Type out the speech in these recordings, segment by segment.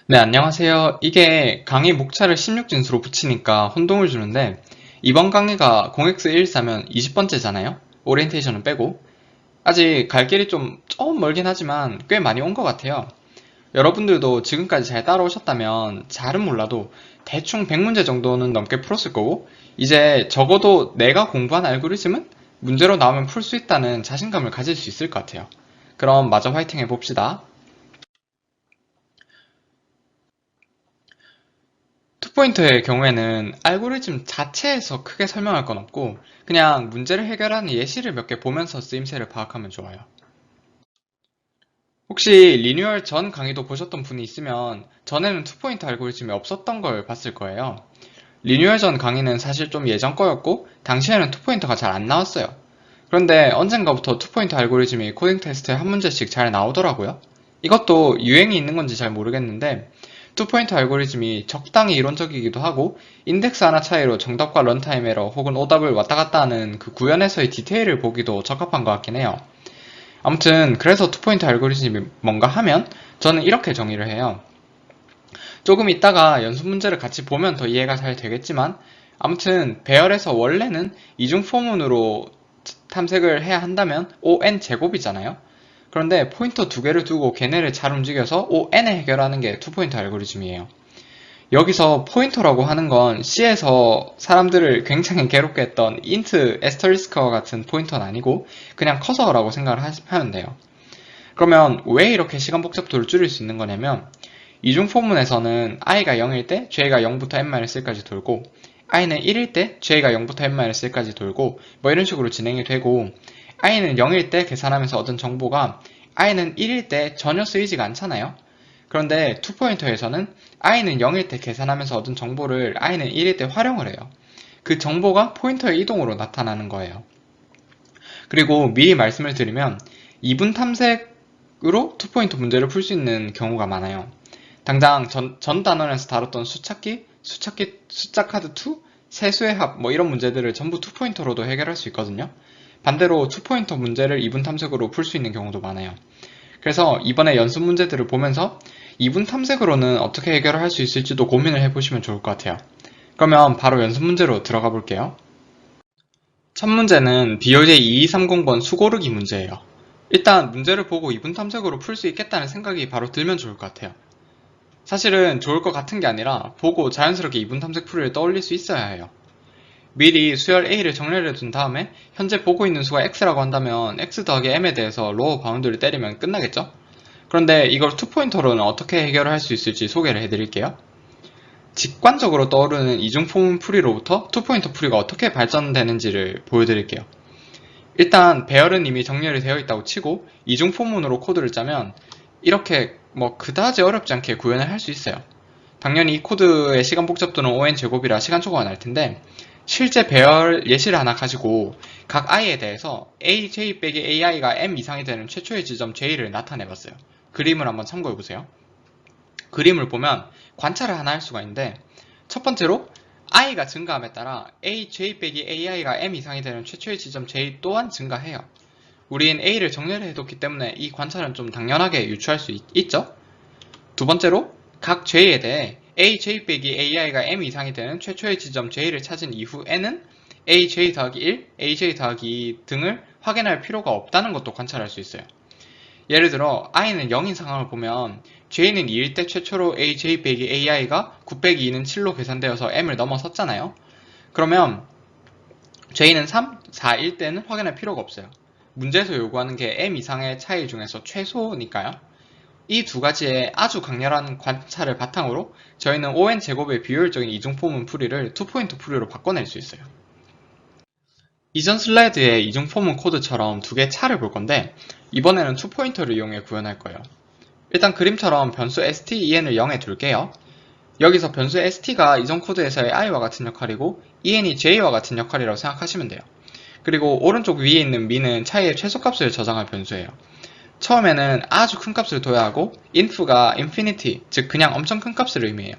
네, 안녕하세요. 이게 강의 목차를 16진수로 붙이니까 혼동을 주는데 이번 강의가 0x114면 20번째잖아요. 오리엔테이션은 빼고. 아직 갈 길이 좀 멀긴 하지만 꽤 많이 온 것 같아요. 여러분들도 지금까지 잘 따라오셨다면 잘은 몰라도 대충 100문제 정도는 넘게 풀었을 거고 이제 적어도 내가 공부한 알고리즘은 문제로 나오면 풀 수 있다는 자신감을 가질 수 있을 것 같아요. 그럼 마저 화이팅 해봅시다. 투포인터의 경우에는 알고리즘 자체에서 크게 설명할 건 없고 그냥 문제를 해결하는 예시를 몇 개 보면서 쓰임새를 파악하면 좋아요. 혹시 리뉴얼 전 강의도 보셨던 분이 있으면 전에는 투포인터 알고리즘이 없었던 걸 봤을 거예요. 리뉴얼 전 강의는 사실 좀 예전 거였고 당시에는 투포인터가 잘 안 나왔어요. 그런데 언젠가부터 투포인터 알고리즘이 코딩 테스트에 한 문제씩 잘 나오더라고요. 이것도 유행이 있는 건지 잘 모르겠는데 투포인터 알고리즘이 적당히 이론적이기도 하고 인덱스 하나 차이로 정답과 런타임 에러 혹은 오답을 왔다 갔다 하는 그 구현에서의 디테일을 보기도 적합한 것 같긴 해요. 아무튼 그래서 투포인터 알고리즘이 뭔가 하면 저는 이렇게 정의를 해요. 조금 있다가 연습 문제를 같이 보면 더 이해가 잘 되겠지만 아무튼 배열에서 원래는 이중 포문으로 탐색을 해야 한다면 ON 제곱이잖아요. 그런데 포인터 두 개를 두고 걔네를 잘 움직여서 ON을 해결하는 게 투포인터 알고리즘이에요. 여기서 포인터라고 하는 건 C에서 사람들을 굉장히 괴롭게 했던 int 에스터리스크와 같은 포인터는 아니고 그냥 커서라고 생각을 하면 돼요. 그러면 왜 이렇게 시간 복잡도를 줄일 수 있는 거냐면 이중 포문에서는 i가 0일 때 j가 0부터 n-1까지 돌고 i는 1일 때 j가 0부터 n-1까지 돌고 뭐 이런 식으로 진행이 되고 i는 0일 때 계산하면서 얻은 정보가 i는 1일 때 전혀 쓰이지가 않잖아요. 그런데 투포인터에서는 i는 0일 때 계산하면서 얻은 정보를 i는 1일 때 활용을 해요. 그 정보가 포인터의 이동으로 나타나는 거예요. 그리고 미리 말씀을 드리면 이분 탐색으로 투포인터 문제를 풀 수 있는 경우가 많아요. 당장 전 단원에서 다뤘던 수찾기, 숫자 카드 2, 세수의 합, 뭐 이런 문제들을 전부 투포인터로도 해결할 수 있거든요. 반대로 투포인터 문제를 이분 탐색으로 풀 수 있는 경우도 많아요. 그래서 이번에 연습 문제들을 보면서 이분 탐색으로는 어떻게 해결을 할 수 있을지도 고민을 해보시면 좋을 것 같아요. 그러면 바로 연습 문제로 들어가 볼게요. 첫 문제는 BOJ 2230번 수고르기 문제예요. 일단 문제를 보고 이분 탐색으로 풀 수 있겠다는 생각이 바로 들면 좋을 것 같아요. 사실은 좋을 것 같은 게 아니라 보고 자연스럽게 이분 탐색 풀이를 떠올릴 수 있어야 해요. 미리 수열 A를 정렬해 둔 다음에 현재 보고 있는 수가 X라고 한다면 X 더하기 M에 대해서 로어 바운드를 때리면 끝나겠죠? 그런데 이걸 투포인터로는 어떻게 해결을 할 수 있을지 소개를 해드릴게요. 직관적으로 떠오르는 이중포문 풀이로부터 투포인터 풀이가 어떻게 발전되는지를 보여드릴게요. 일단 배열은 이미 정렬이 되어 있다고 치고 이중포문으로 코드를 짜면 이렇게 뭐 그다지 어렵지 않게 구현을 할 수 있어요. 당연히 이 코드의 시간 복잡도는 O(n) 제곱이라 시간 초과가 날 텐데 실제 배열 예시를 하나 가지고 각 i에 대해서 aj 빼기 ai가 m 이상이 되는 최초의 지점 j를 나타내봤어요. 그림을 한번 참고해보세요. 그림을 보면 관찰을 하나 할 수가 있는데 첫 번째로 i가 증가함에 따라 aj 빼기 ai가 m 이상이 되는 최초의 지점 j 또한 증가해요. 우린 a를 정렬해뒀기 때문에 이 관찰은 좀 당연하게 유추할 수 있죠? 두 번째로 각 j에 대해 aj 빼기 ai가 m 이상이 되는 최초의 지점 j를 찾은 이후에는 aj 더하기 1, aj 더하기 2 등을 확인할 필요가 없다는 것도 관찰할 수 있어요. 예를 들어 i는 0인 상황을 보면 j는 2일 때 최초로 aj 빼기 ai가 9 빼기 2는 7로 계산되어서 m을 넘어섰잖아요. 그러면 j는 3, 4일 때는 확인할 필요가 없어요. 문제에서 요구하는 게 m 이상의 차이 중에서 최소니까요. 이 두 가지의 아주 강렬한 관찰을 바탕으로 저희는 ON 제곱의 비효율적인 이중포문 풀이를 투포인트 풀이로 바꿔낼 수 있어요. 이전 슬라이드의 이중포문 코드처럼 두 개의 차를 볼 건데 이번에는 투포인터를 이용해 구현할 거예요. 일단 그림처럼 변수 st,en을 0에 둘게요. 여기서 변수 st가 이전 코드에서의 i와 같은 역할이고 en이 j와 같은 역할이라고 생각하시면 돼요. 그리고 오른쪽 위에 있는 mi는 차이의 최소값을 저장할 변수예요. 처음에는 아주 큰 값을 둬야 하고 inf가 infinity, 즉 그냥 엄청 큰 값을 의미해요.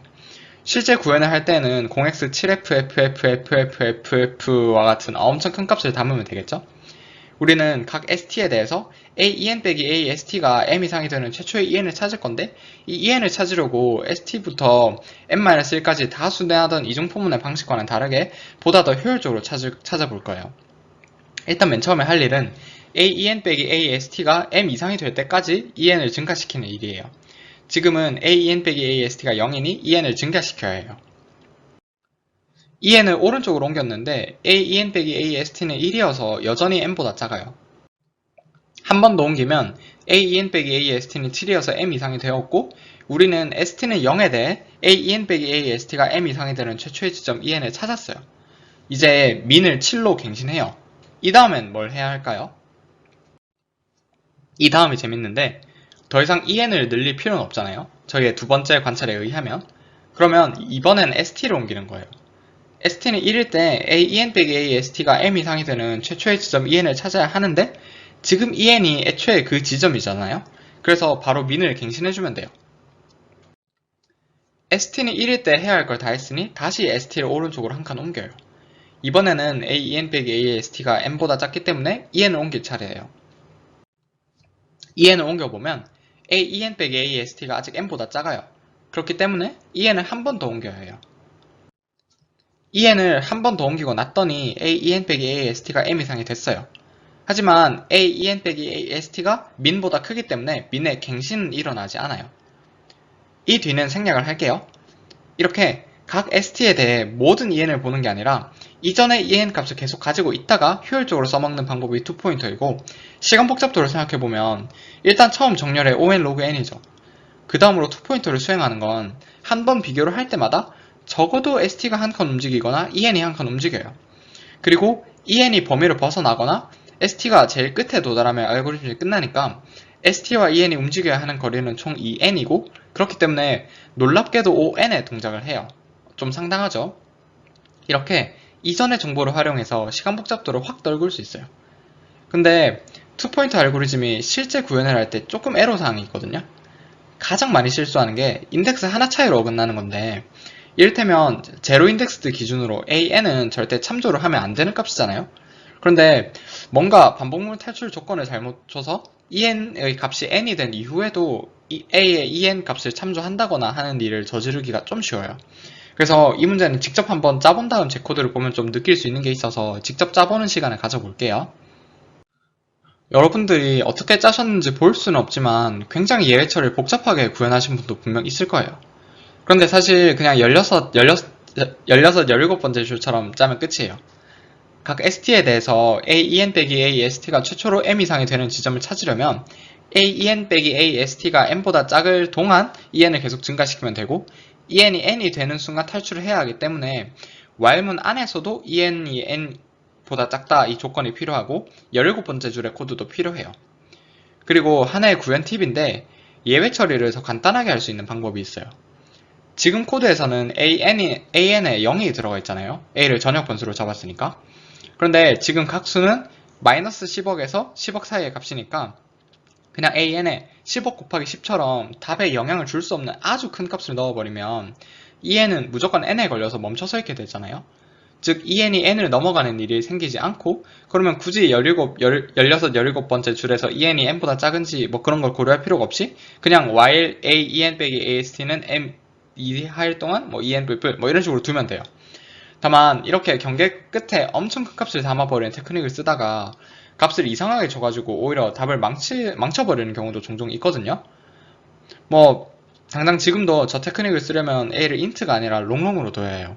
실제 구현을 할 때는 0x7ffffff와 같은 엄청 큰 값을 담으면 되겠죠? 우리는 각 st에 대해서 a-en 빼기 a-st가 m 이상이 되는 최초의 en을 찾을 건데, 이 en을 찾으려고 st부터 n-1까지 다 순회하던 이중포문의 방식과는 다르게 보다 더 효율적으로 찾아볼 거예요. 일단 맨 처음에 할 일은 a-en 빼기 a-st가 m 이상이 될 때까지 en을 증가시키는 일이에요. 지금은 a-en 빼기 a-st가 0이니 en을 증가시켜야 해요. en을 오른쪽으로 옮겼는데 a-en 빼기 a-st는 1이어서 여전히 n보다 작아요. 한 번 더 옮기면 a-en 빼기 a-st는 7이어서 m 이상이 되었고, 우리는 st는 0에 대해 a-en 빼기 a-st가 m 이상이 되는 최초의 지점 en을 찾았어요. 이제 min을 7로 갱신해요. 이 다음엔 뭘 해야 할까요? 이 다음이 재밌는데, 더 이상 en을 늘릴 필요는 없잖아요. 저희의 두 번째 관찰에 의하면. 그러면 이번엔 st를 옮기는 거예요. st는 1일 때 a-en 빼기 a-st가 m 이상이 되는 최초의 지점 en을 찾아야 하는데, 지금 en이 애초에 그 지점이잖아요. 그래서 바로 min을 갱신해주면 돼요. st는 1일 때 해야 할 걸 다 했으니 다시 st를 오른쪽으로 한 칸 옮겨요. 이번에는 a-en 빼기 a-st가 m보다 작기 때문에 en을 옮길 차례예요. en을 옮겨보면 a-en 빼기 a-st가 아직 m보다 작아요. 그렇기 때문에 en을 한 번 더 옮겨야 해요. en을 한 번 더 옮기고 났더니 a-en 빼기 a-st가 m 이상이 됐어요. 하지만 a-en 빼기 a-st가 min보다 크기 때문에 min의 갱신은 일어나지 않아요. 이 뒤는 생략을 할게요. 이렇게 각 st에 대해 모든 en을 보는 게 아니라 이전의 en 값을 계속 가지고 있다가 효율적으로 써먹는 방법이 투포인터이고, 시간 복잡도를 생각해보면 일단 처음 정렬의 on log n이죠. 그 다음으로 투포인터를 수행하는 건 한 번 비교를 할 때마다 적어도 st가 한 칸 움직이거나 en이 한 칸 움직여요. 그리고 en이 범위를 벗어나거나 st가 제일 끝에 도달하면 알고리즘이 끝나니까 st와 en이 움직여야 하는 거리는 총 2n이고, 그렇기 때문에 놀랍게도 on의 동작을 해요. 좀 상당하죠? 이렇게 이전의 정보를 활용해서 시간 복잡도를 확 떨굴 수 있어요. 근데 투포인터 알고리즘이 실제 구현을 할 때 조금 애로사항이 있거든요. 가장 많이 실수하는 게 인덱스 하나 차이로 어긋나는 건데, 이를테면 제로 인덱스 기준으로 an은 절대 참조를 하면 안 되는 값이잖아요. 그런데 뭔가 반복물 탈출 조건을 잘못 줘서 en의 값이 n이 된 이후에도 a의 en 값을 참조한다거나 하는 일을 저지르기가 좀 쉬워요. 그래서 이 문제는 직접 한번 짜본 다음 제 코드를 보면 좀 느낄 수 있는 게 있어서 직접 짜보는 시간을 가져볼게요. 여러분들이 어떻게 짜셨는지 볼 수는 없지만 굉장히 예외 처리를 복잡하게 구현하신 분도 분명 있을 거예요. 그런데 사실 그냥 17번째 줄처럼 짜면 끝이에요. 각 st에 대해서 a-en 빼기 a-st가 최초로 m 이상이 되는 지점을 찾으려면 a-en 빼기 a-st가 m보다 작을 동안 en을 계속 증가시키면 되고, en이 n이 되는 순간 탈출을 해야 하기 때문에 while문 안에서도 en이 n보다 작다 이 조건이 필요하고 17번째 줄의 코드도 필요해요. 그리고 하나의 구현 팁인데, 예외 처리를 더 간단하게 할 수 있는 방법이 있어요. 지금 코드에서는 an에 0이 들어가 있잖아요. a를 전역 변수로 잡았으니까. 그런데 지금 각 수는 마이너스 10억에서 10억 사이의 값이니까 그냥 an에 10억 곱하기 10처럼 답에 영향을 줄 수 없는 아주 큰 값을 넣어버리면 en은 무조건 n에 걸려서 멈춰서 있게 되잖아요. 즉 en이 n을 넘어가는 일이 생기지 않고, 그러면 굳이 16, 17번째 줄에서 en이 n보다 작은지 뭐 그런 걸 고려할 필요가 없이 그냥 while a-en 빼기 a-st는 m 이하일 동안 뭐 en 뿔뿔 뭐 이런 식으로 두면 돼요. 다만 이렇게 경계 끝에 엄청 큰 값을 담아버리는 테크닉을 쓰다가 값을 이상하게 줘가지고 오히려 답을 망쳐버리는 경우도 종종 있거든요. 뭐 당장 지금도 저 테크닉을 쓰려면 a를 int가 아니라 롱롱으로 둬야 해요.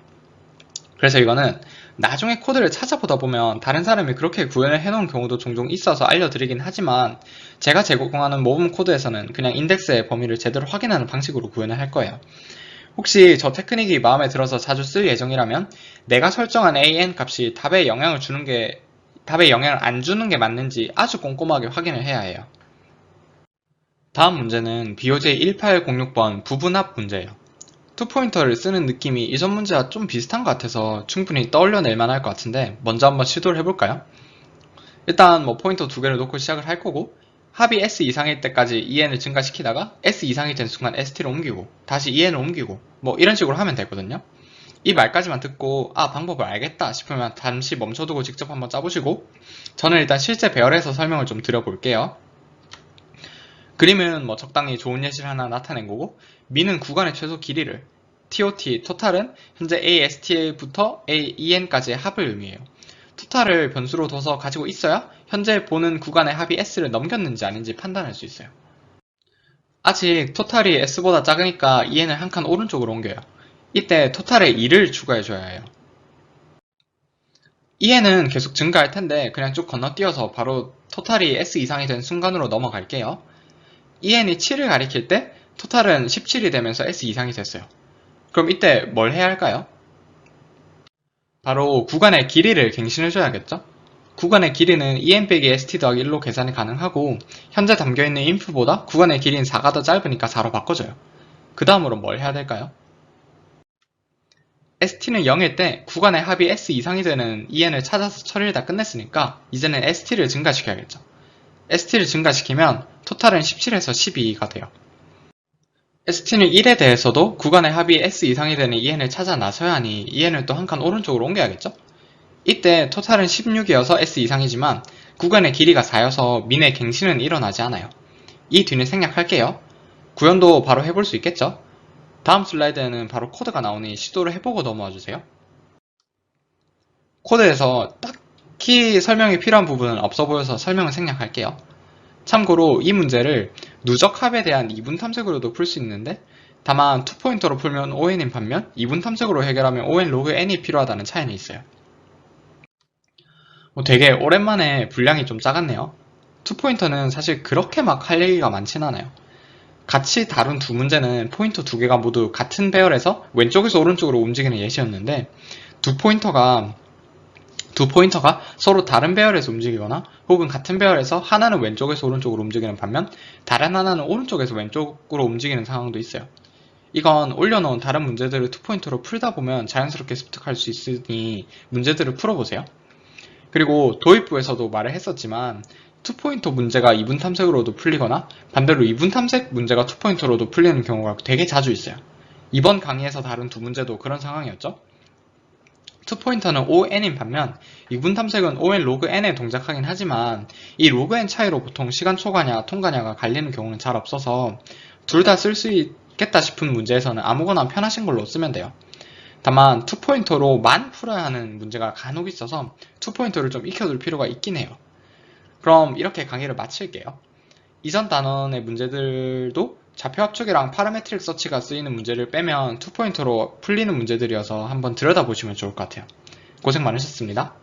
그래서 이거는 나중에 코드를 찾아보다 보면 다른 사람이 그렇게 구현을 해놓은 경우도 종종 있어서 알려드리긴 하지만, 제가 제공하는 모범 코드에서는 그냥 인덱스의 범위를 제대로 확인하는 방식으로 구현을 할 거예요. 혹시 저 테크닉이 마음에 들어서 자주 쓸 예정이라면 내가 설정한 an 값이 답에 영향을 안 주는 게 맞는지 아주 꼼꼼하게 확인을 해야 해요. 다음 문제는 BOJ 1806번 부분합 문제예요. 투포인터를 쓰는 느낌이 이전 문제와 좀 비슷한 것 같아서 충분히 떠올려낼 만할 것 같은데, 먼저 한번 시도를 해볼까요? 일단 뭐 포인터 두 개를 놓고 시작을 할 거고, 합이 s 이상일 때까지 en을 증가시키다가 s 이상이 된 순간 st를 옮기고 다시 en을 옮기고 뭐 이런 식으로 하면 되거든요. 이 말까지만 듣고 아 방법을 알겠다 싶으면 잠시 멈춰두고 직접 한번 짜보시고 저는 일단 실제 배열에서 설명을 좀 드려볼게요. 그림은 뭐 적당히 좋은 예시를 하나 나타낸 거고 미는 구간의 최소 길이를 TOT, 토탈은 현재 ASTA부터 AEN까지의 합을 의미해요. 토탈을 변수로 둬서 가지고 있어야 현재 보는 구간의 합이 S를 넘겼는지 아닌지 판단할 수 있어요. 아직 토탈이 S보다 작으니까 EN을 한 칸 오른쪽으로 옮겨요. 이때 토탈에 2를 추가해줘야 해요. EN은 계속 증가할 텐데 그냥 쭉 건너뛰어서 바로 토탈이 S 이상이 된 순간으로 넘어갈게요. EN이 7을 가리킬 때 토탈은 17이 되면서 S 이상이 됐어요. 그럼 이때 뭘 해야 할까요? 바로 구간의 길이를 갱신해줘야겠죠? 구간의 길이는 EN 빼기 ST 더하기 1로 계산이 가능하고 현재 담겨있는 info보다 구간의 길이는 4가 더 짧으니까 4로 바꿔줘요. 그 다음으로 뭘 해야 될까요? ST는 0일 때 구간의 합이 S 이상이 되는 EN을 찾아서 처리를 다 끝냈으니까 이제는 ST를 증가시켜야겠죠. ST를 증가시키면 토탈은 17에서 12가 돼요. ST는 1에 대해서도 구간의 합이 S 이상이 되는 EN을 찾아 나서야 하니 EN을 또 한 칸 오른쪽으로 옮겨야겠죠? 이때 토탈은 16이어서 S 이상이지만 구간의 길이가 4여서 민의 갱신은 일어나지 않아요. 이 뒤는 생략할게요. 구현도 바로 해볼 수 있겠죠? 다음 슬라이드에는 바로 코드가 나오니 시도를 해보고 넘어와주세요. 코드에서 딱히 설명이 필요한 부분은 없어 보여서 설명을 생략할게요. 참고로 이 문제를 누적 합에 대한 이분 탐색으로도 풀 수 있는데 다만 투포인터로 풀면 ON인 반면 이분 탐색으로 해결하면 ON 로그 N이 필요하다는 차이는 있어요. 되게 오랜만에 분량이 좀 작았네요. 투포인터는 사실 그렇게 막 할 얘기가 많진 않아요. 같이 다룬 두 문제는 포인터 두 개가 모두 같은 배열에서 왼쪽에서 오른쪽으로 움직이는 예시였는데 두 포인터가 서로 다른 배열에서 움직이거나 혹은 같은 배열에서 하나는 왼쪽에서 오른쪽으로 움직이는 반면 다른 하나는 오른쪽에서 왼쪽으로 움직이는 상황도 있어요. 이건 올려놓은 다른 문제들을 투포인터로 풀다 보면 자연스럽게 습득할 수 있으니 문제들을 풀어보세요. 그리고 도입부에서도 말을 했었지만 투포인터 문제가 이분 탐색으로도 풀리거나 반대로 이분 탐색 문제가 투포인터로도 풀리는 경우가 되게 자주 있어요. 이번 강의에서 다룬 두 문제도 그런 상황이었죠. 투포인터는 ON인 반면 이분 탐색은 ON 로그 N에 동작하긴 하지만 이 로그 N 차이로 보통 시간 초과냐 통과냐가 갈리는 경우는 잘 없어서 둘 다 쓸 수 있겠다 싶은 문제에서는 아무거나 편하신 걸로 쓰면 돼요. 다만 투포인터로만 풀어야 하는 문제가 간혹 있어서 투포인터를 좀 익혀둘 필요가 있긴 해요. 그럼 이렇게 강의를 마칠게요. 이전 단원의 문제들도 좌표 합축이랑 파라메트릭 서치가 쓰이는 문제를 빼면 투포인터로 풀리는 문제들이어서 한번 들여다보시면 좋을 것 같아요. 고생 많으셨습니다.